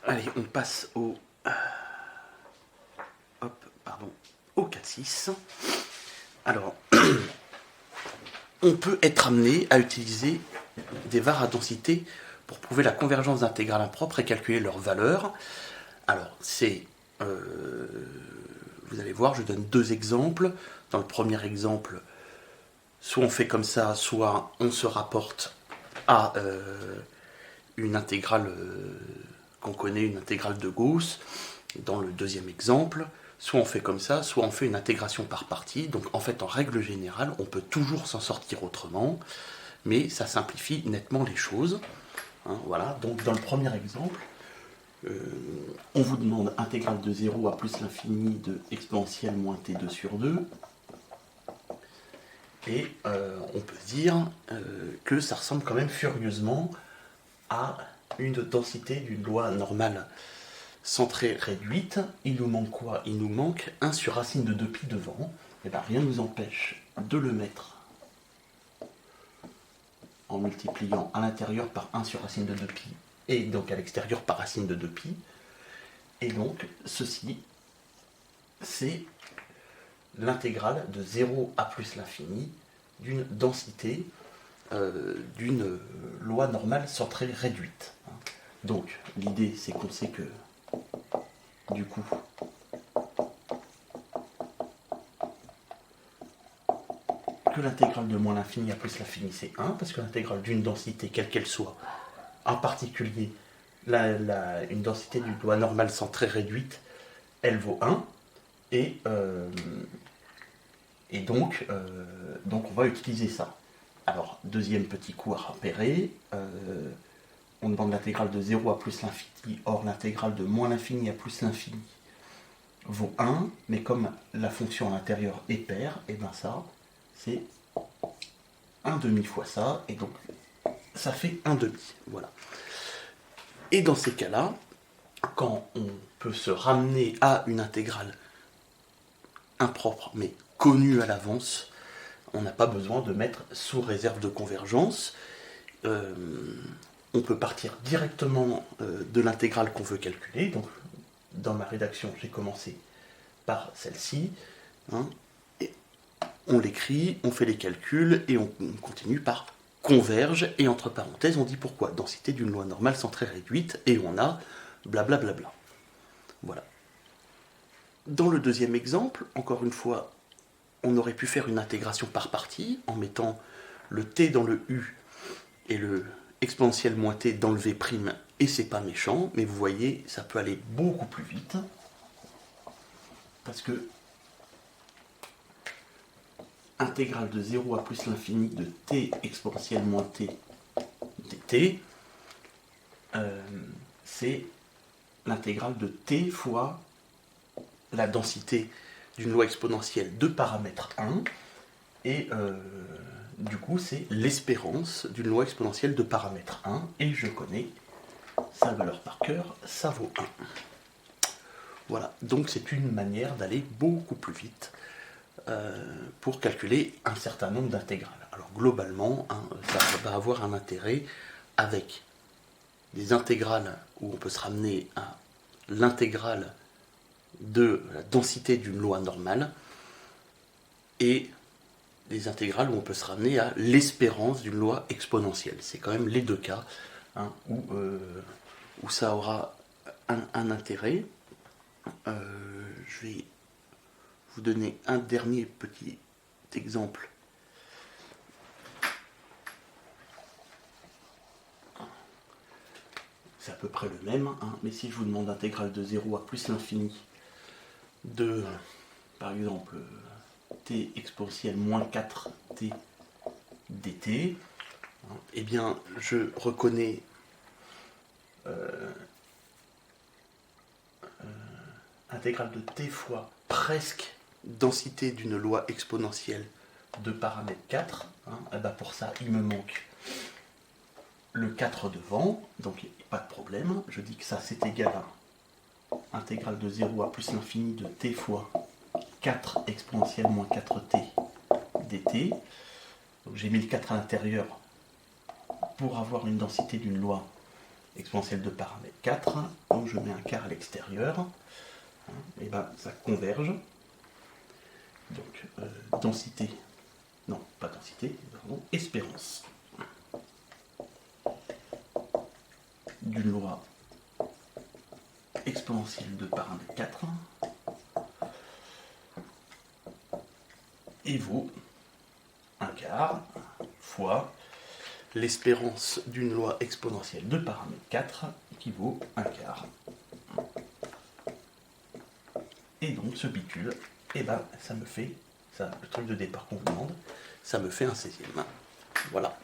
Allez, on passe au 4-6. Alors, on peut être amené à utiliser des var à densité pour prouver la convergence d'intégrales impropres et calculer leur valeur. Alors, vous allez voir, je donne deux exemples. Dans le premier exemple, soit on fait comme ça, soit on se rapporte à une intégrale qu'on connaît, une intégrale de Gauss. Dans le deuxième exemple, soit on fait comme ça, soit on fait une intégration par partie. Donc en fait, en règle générale, on peut toujours s'en sortir autrement, mais ça simplifie nettement les choses. Voilà, donc dans le premier exemple, on vous demande intégrale de 0 à plus l'infini de exponentielle moins t2 sur 2. Et on peut dire que ça ressemble quand même furieusement à une densité d'une loi normale centrée réduite. Il nous manque quoi? Il nous manque 1 sur racine de 2pi devant. Et bien rien ne nous empêche de le mettre en multipliant à l'intérieur par 1 sur racine de 2pi et donc à l'extérieur par racine de 2pi. Et donc ceci, c'est l'intégrale de 0 à plus l'infini d'une densité d'une loi normale centrée réduite. Donc l'idée, c'est qu'on sait que du coup que l'intégrale de moins l'infini à plus l'infini, c'est 1, parce que l'intégrale d'une densité, quelle qu'elle soit, en particulier une densité d'une loi normale centrée réduite, elle vaut 1, et donc on va utiliser ça. Alors, deuxième petit coup à repérer, on demande l'intégrale de 0 à plus l'infini, or l'intégrale de moins l'infini à plus l'infini vaut 1, mais comme la fonction à l'intérieur est paire, et bien ça, c'est 1 demi fois ça, et donc ça fait 1 demi, voilà. Et dans ces cas-là, quand on peut se ramener à une intégrale impropre, mais connue à l'avance, on n'a pas besoin de mettre sous réserve de convergence. On peut partir directement de l'intégrale qu'on veut calculer. Donc, dans ma rédaction, j'ai commencé par celle-ci. Et on l'écrit, on fait les calculs et on continue par converge. Et entre parenthèses, on dit pourquoi. Densité d'une loi normale centrée réduite. Et on a blablabla. Bla bla bla. Voilà. Dans le deuxième exemple, encore une fois, on aurait pu faire une intégration par partie en mettant le t dans le u et le exponentielle moins t dans le v', et c'est pas méchant, mais vous voyez, ça peut aller beaucoup plus vite, parce que intégrale de 0 à plus l'infini de t exponentielle moins t dt, c'est l'intégrale de t fois la densité d'une loi exponentielle de paramètre 1, et du coup c'est l'espérance d'une loi exponentielle de paramètre 1, et je connais sa valeur par cœur, ça vaut 1. Voilà, donc c'est une manière d'aller beaucoup plus vite pour calculer un certain nombre d'intégrales. Alors globalement, ça va avoir un intérêt avec des intégrales où on peut se ramener à l'intégrale de la densité d'une loi normale, et des intégrales où on peut se ramener à l'espérance d'une loi exponentielle. C'est quand même les deux cas où ça aura un intérêt. Je vais vous donner un dernier petit exemple. C'est à peu près le même, mais si je vous demande intégrale de 0 à plus l'infini de, par exemple, t exponentielle moins 4t dt, eh bien, je reconnais intégrale de t fois presque densité d'une loi exponentielle de paramètre 4. Et ben pour ça, il me manque le 4 devant, donc pas de problème. Je dis que ça, c'est égal à intégrale de 0 à plus l'infini de t fois 4 exponentielle moins 4t dt. Donc j'ai mis le 4 à l'intérieur pour avoir une densité d'une loi exponentielle de paramètre 4, donc je mets un quart à l'extérieur, et ben ça converge. Donc densité, non pas densité, pardon, espérance d'une loi exponentielle de paramètre 4 et vaut un quart fois l'espérance d'une loi exponentielle de paramètre 4 qui vaut un quart. Et donc ce bicule, et ben ça me fait, ça, le truc de départ qu'on vous demande, ça me fait un 16e. Voilà.